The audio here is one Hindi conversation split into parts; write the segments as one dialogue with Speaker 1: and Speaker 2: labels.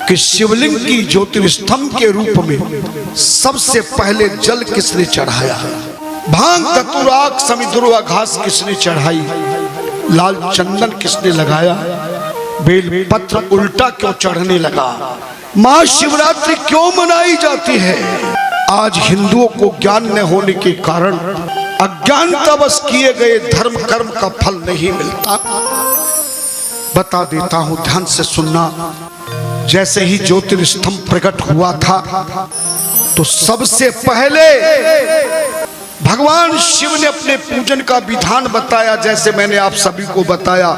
Speaker 1: कि शिवलिंग की ज्योतिर्स्तंभ के रूप में सबसे पहले जल किसने चढ़ाया, भांग धतूराक समिधुरवा घास किसने चढ़ाई, लाल चंदन किसने लगाया, बेल पत्र उल्टा क्यों चढ़ने लगा, महाशिवरात्रि क्यों मनाई जाती है। आज हिंदुओं को ज्ञान न होने के कारण अज्ञानतावश किए गए धर्म कर्म का फल नहीं मिलता। बता देता हूं, ध्यान से सुनना। जैसे ही ज्योतिर्स्तंभ प्रकट हुआ था तो सबसे पहले भगवान शिव ने अपने पूजन का विधान बताया। जैसे मैंने आप सभी को बताया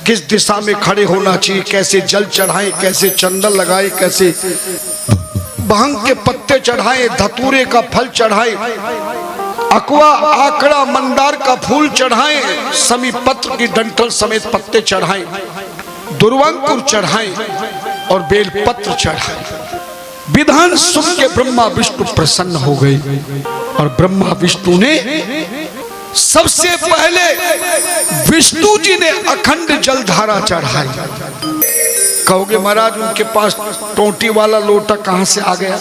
Speaker 1: किस दिशा में खड़े होना चाहिए, कैसे जल चढ़ाएं, कैसे चंदन लगाएं, कैसे भांग के पत्ते चढ़ाएं, धतूरे का फल चढ़ाएं, अकवा आकड़ा मंदार का फूल चढ़ाएं, समी पत्र की डंठल समेत पत्ते चढ़ाएं, दुर्वांकुर चढ़ाएं और बेल पत्र चढ़ाएं। विधान सुन के ब्रह्मा विष्णु प्रसन्न हो गए और ब्रह्मा विष्णु ने सबसे पहले विष्णु जी ने अखंड जलधारा चढ़ाई। कहोगे महाराज उनके पास टोटी वाला लोटा कहां से आ गया,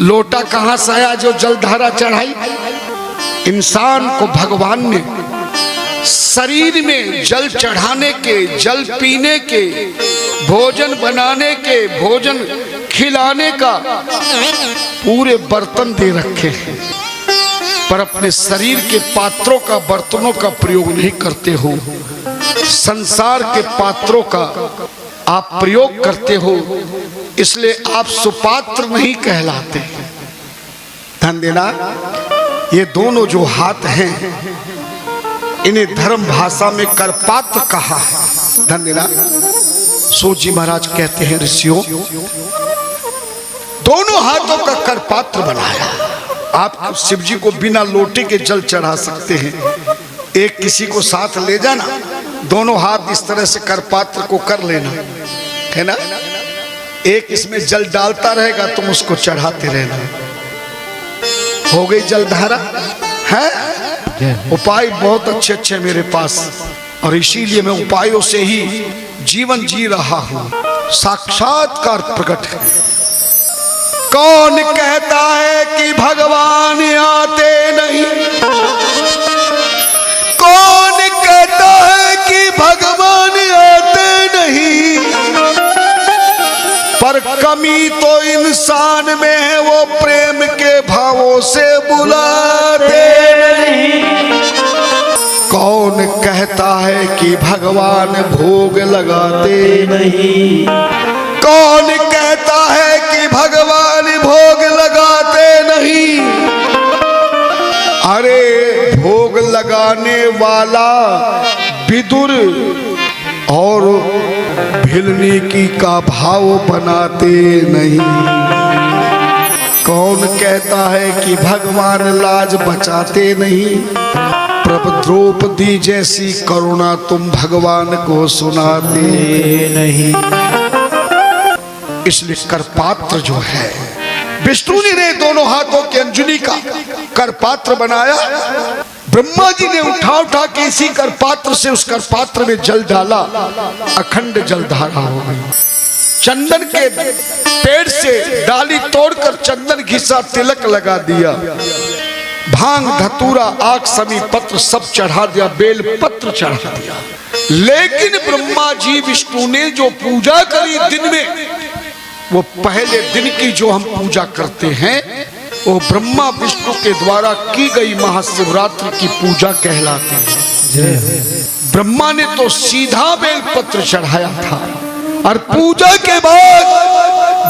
Speaker 1: लोटा कहां से आया जो जलधारा चढ़ाई। इंसान को भगवान ने शरीर में जल चढ़ाने के, जल पीने के, भोजन बनाने के, भोजन खिलाने का पूरे बर्तन दे रखे हैं, पर अपने शरीर के पात्रों का, बर्तनों का प्रयोग नहीं करते हो। संसार के पात्रों का आप प्रयोग करते हो, इसलिए आप सुपात्र नहीं कहलाते। ध्यान देना, ये दोनों जो हाथ हैं इन्हें धर्म भाषा में करपात्र कहा है। ध्यान देना, सूत जी महाराज कहते हैं ऋषियों, दोनों हाथों का करपात्र बनाया। आप शिव जी को बिना लोटे के जल चढ़ा सकते हैं। एक किसी को साथ ले जाना, दोनों हाथ इस तरह से करपात्र को कर लेना है ना, एक इसमें जल डालता रहेगा, तुम उसको चढ़ाते रहना। हो गई जलधारा है। उपाय बहुत अच्छे अच्छे मेरे पास, और इसीलिए मैं उपायों से ही जीवन जी रहा हूं। साक्षात्कार प्रकट है। कौन कहता है कि भगवान आते नहीं, कौन कहता है कि भगवान आते नहीं, पर कमी तो इंसान में है, वो प्रेम के भावों से बुलाते नहीं। कौन कहता है कि भगवान भोग लगाते नहीं, कौन कहता है कि भगवान भोग लगाते नहीं। अरे भोग लगाने वाला विदुर और भिलने की का भाव बनाते नहीं। कौन कहता है कि भगवान लाज बचाते नहीं, प्रभु द्रौपदी जैसी करुणा तुम भगवान को सुनाते नहीं। इसलिए करपात्र जो है, विष्णु जी ने दोनों हाथों के अंजलि का करपात्र बनाया। ब्रह्मा जी ने उठा उठा के इसी करपात्र से उस करपात्र में जल डाला, अखंड जलधारा हो गई। चंदन के पेड़ से डाली तोड़कर चंदन घिसा, तिलक लगा दिया, भांग धतूरा आक समी पत्र सब चढ़ा दिया, बेल पत्र चढ़ा दिया। लेकिन ब्रह्मा जी विष्णु ने जो पूजा करी दिन में, वो पहले दिन की जो हम पूजा करते हैं वो ब्रह्मा विष्णु के द्वारा की गई महाशिवरात्रि की पूजा कहलाती है। ब्रह्मा ने तो सीधा बेलपत्र चढ़ाया था, और पूजा के बाद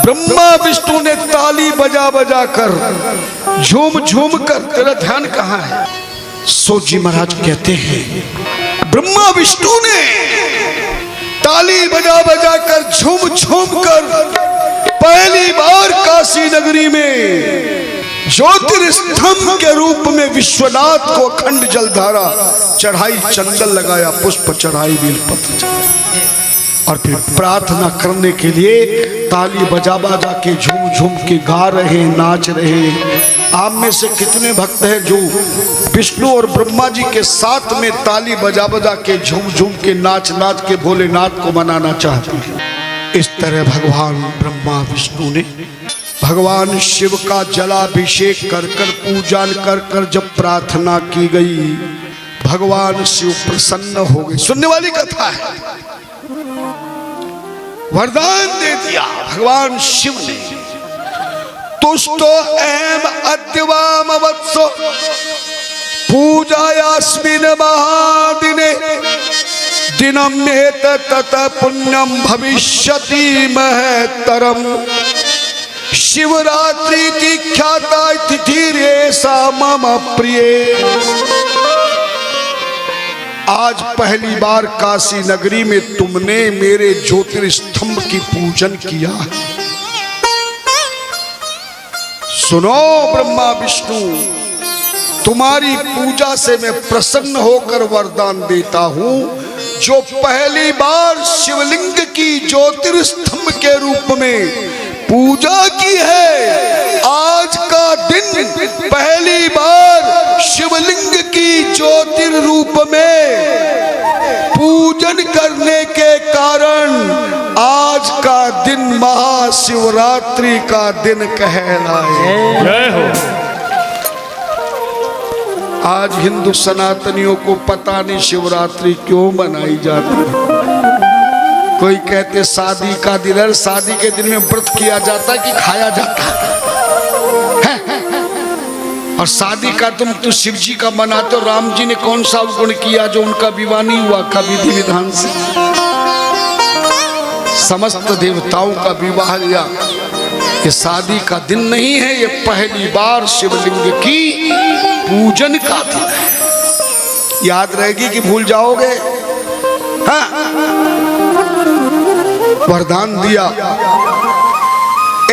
Speaker 1: ब्रह्मा विष्णु ने ताली बजा बजा कर, झूम झूम कर, तेरा ध्यान कहाँ है, सूत जी महाराज कहते हैं ब्रह्मा विष्णु ने ताली बजा बजा कर, झूम झूम कर पहली बार काशी नगरी में ज्योतिर्स्तंभ के रूप में विश्वनाथ को अखंड जलधारा चढ़ाई, चंदन लगाया, पुष्प चढ़ाई, बेलपत्र चढ़ाई, और फिर प्रार्थना करने के लिए ताली बजा बजा के झूम झूम के गा रहे, नाच रहे। आप में से कितने भक्त हैं जो विष्णु और ब्रह्मा जी के साथ में ताली बजा बजा के, झूम झूम के, नाच नाच के भोलेनाथ को मनाना चाहते हैं? इस तरह भगवान ब्रह्मा विष्णु ने भगवान शिव का जलाभिषेक कर कर पूजा कर कर जब प्रार्थना की गई, भगवान शिव प्रसन्न हो गए। सुनने वाली कथा है, वरदान दे दिया भगवान शिव ने। तुष्टो एम अद्यवाम वत्सो पूजायास्मिन् महादिने दिनम नेत तत पुण्यम भविष्यति महत्तरम शिवरात्रि ख्याता तिथिरेषा मम प्रिय। आज पहली बार काशी नगरी में तुमने मेरे ज्योतिर्स्तंभ की पूजन किया। सुनो ब्रह्मा विष्णु, तुम्हारी पूजा से मैं प्रसन्न होकर वरदान देता हूं। जो पहली बार शिवलिंग की ज्योतिर्स्तंभ के रूप में पूजा की है, आज का दिन पहली बार शिवलिंग की ज्योतिर रूप में पूजन करने के कारण आज का दिन महाशिवरात्रि का दिन कहलाए। जय हो। आज हिंदू सनातनियों को पता नहीं शिवरात्रि क्यों मनाई जाती है। कोई कहते शादी का दिन है, शादी के दिन में व्रत किया जाता है कि खाया जाता है? और शादी का तुम तो शिव जी का मनाते हो। राम जी ने कौन सा गुण किया जो उनका विवाह नहीं हुआ का विधि विधान से? समस्त देवताओं का विवाह लिया। ये शादी का दिन नहीं है, ये पहली बार शिवलिंग की पूजन का दिन है। याद रहेगी कि भूल जाओगे? हाँ, वरदान दिया।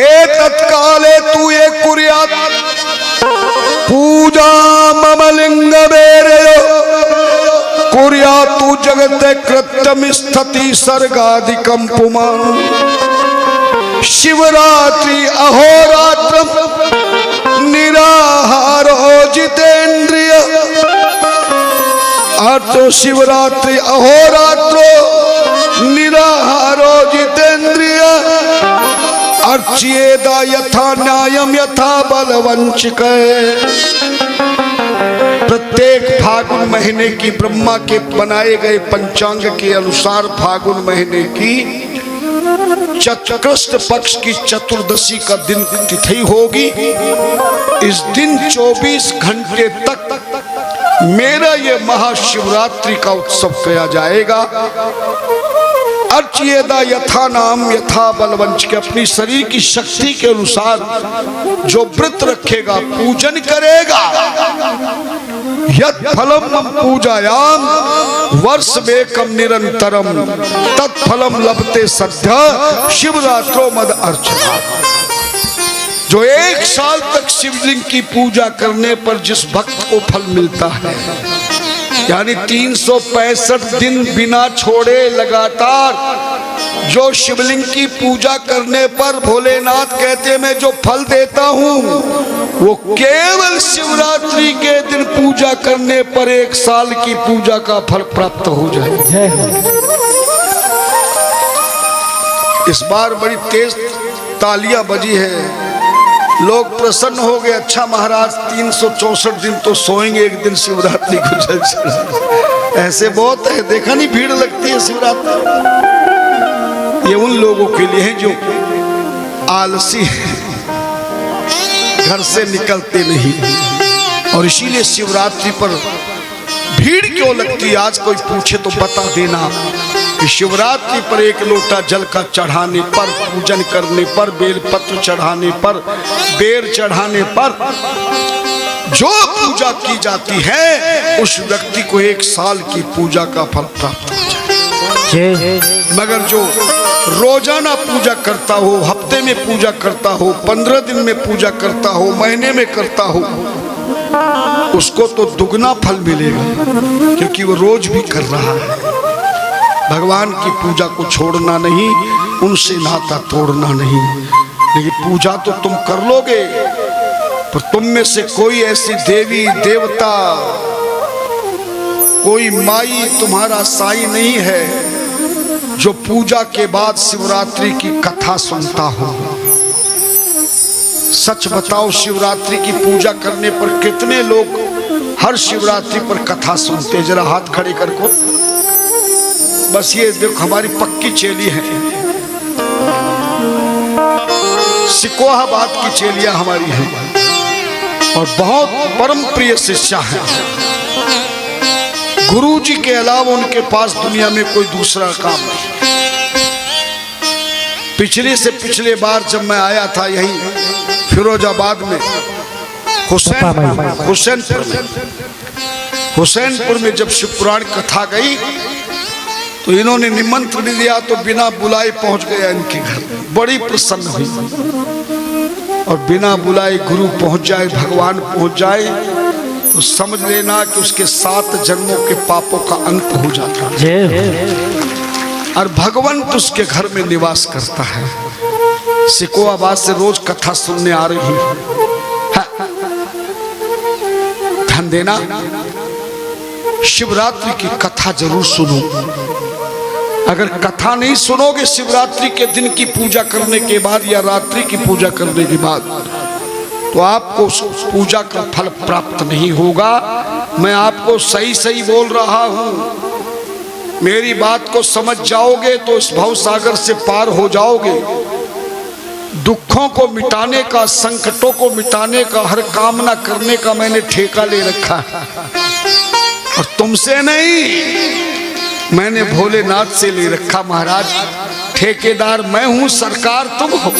Speaker 1: ए तत्काले तू ये कुर्यात पूजा मम लिंग बेरयो कुर्यातु जगते कृत्यम स्थिति सर्गाधिकम पुमान शिवरात्रि अहोरात्रम निराहारो जितेन्द्रिय। अर्थ शिवरात्रि अहोरात्रो निराहारो जितेन्द्रिय अर्च्येदा यथा न्यायम यथा बलवंचिक। प्रत्येक फागुन महीने की ब्रह्मा के बनाए गए पंचांग के अनुसार फागुन महीने की कृष्ण पक्ष की चतुर्दशी का दिन तिथि होगी। इस दिन 24 घंटे तक मेरा ये महाशिवरात्रि का उत्सव किया जाएगा। अर्च्येदा यथा नाम यथा बलवंच के अपनी शरीर की शक्ति के अनुसार जो व्रत रखेगा, पूजन करेगा, यत् फलम पूजायाम वर्ष मेकम निरंतरम तत्फलम लभते सद्य शिवरात्रो मद अर्चना। जो 1 साल तक शिवलिंग की पूजा करने पर जिस भक्त को फल मिलता है, यानी 365 दिन बिना छोड़े लगातार जो शिवलिंग की पूजा करने पर भोलेनाथ कहते मैं जो फल देता हूँ वो केवल शिवरात्रि के दिन पूजा करने पर 1 साल की पूजा का फल प्राप्त हो जाए। इस बार बड़ी तेज तालियां बजी है, लोग प्रसन्न हो गए। अच्छा महाराज 364 दिन तो सोएंगे, एक दिन शिवरात्रि को ऐसे बहुत है, देखा नहीं भीड़ लगती है शिवरात्रि। ये उन लोगों के लिए है जो आलसी है, घर से निकलते नहीं, और इसीलिए शिवरात्रि पर भीड़ क्यों लगती है। आज कोई पूछे तो बता देना कि शिवरात्रि पर 1 लोटा जल का चढ़ाने पर, पूजन करने पर, बेलपत्र चढ़ाने पर, बेर चढ़ाने पर जो पूजा की जाती है उस व्यक्ति को 1 साल की पूजा का फल प्राप्त हो जाए। मगर जो रोजाना पूजा करता हो, हफ्ते में पूजा करता हो, 15 दिन में पूजा करता हो, महीने में करता हो, उसको तो दुगना फल मिलेगा, क्योंकि वो रोज भी कर रहा है। भगवान की पूजा को छोड़ना नहीं, उनसे नाता तोड़ना नहीं। लेकिन पूजा तो तुम कर लोगे, पर तुम में से कोई ऐसी देवी देवता, कोई माई तुम्हारा साई नहीं है जो पूजा के बाद शिवरात्रि की कथा सुनता हो। सच बताओ, शिवरात्रि की पूजा करने पर कितने लोग हर शिवरात्रि पर कथा सुनते? जरा हाथ खड़े कर को। बस ये देखो, हमारी पक्की चेली है, सिकोहाबाद की चेलियां हमारी हैं और बहुत परम प्रिय शिष्या है। गुरु जी के अलावा उनके पास दुनिया में कोई दूसरा काम नहीं। पिछले से पिछले बार जब मैं आया था यहीं फिरोजाबाद में, हुसैनपुर में जब शिवपुराण कथा गई तो इन्होंने निमंत्रण दिया तो बिना बुलाए पहुंच गया इनके घर। बड़ी प्रसन्न हुई। और बिना बुलाए गुरु पहुंच जाए, भगवान पहुंच जाए तो समझ लेना कि उसके 7 जन्मों के पापों का अंत हो जाता है और भगवंत उसके घर में निवास करता है। सिकोहाबाद से रोज कथा सुनने आ रही हूं। ध्यान देना, शिवरात्रि की कथा जरूर सुनो। अगर कथा नहीं सुनोगे शिवरात्रि के दिन की पूजा करने के बाद या रात्रि की पूजा करने के बाद, तो आपको उस पूजा का फल प्राप्त नहीं होगा। मैं आपको सही सही बोल रहा हूं। मेरी बात को समझ जाओगे तो इस भव सागर से पार हो जाओगे। दुखों को मिटाने का, संकटों को मिटाने का, हर कामना करने का मैंने ठेका ले रखा है और तुमसे नहीं, मैंने भोलेनाथ से ले रखा। महाराज, ठेकेदार मैं हूं, सरकार तुम हो।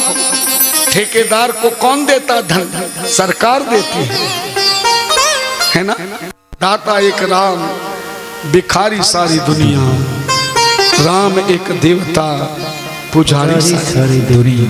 Speaker 1: ठेकेदार को कौन देता धन? सरकार देती है ना। दाता एक राम, भिखारी सारी दुनिया। राम एक देवता, पुजारी सारी दुनिया।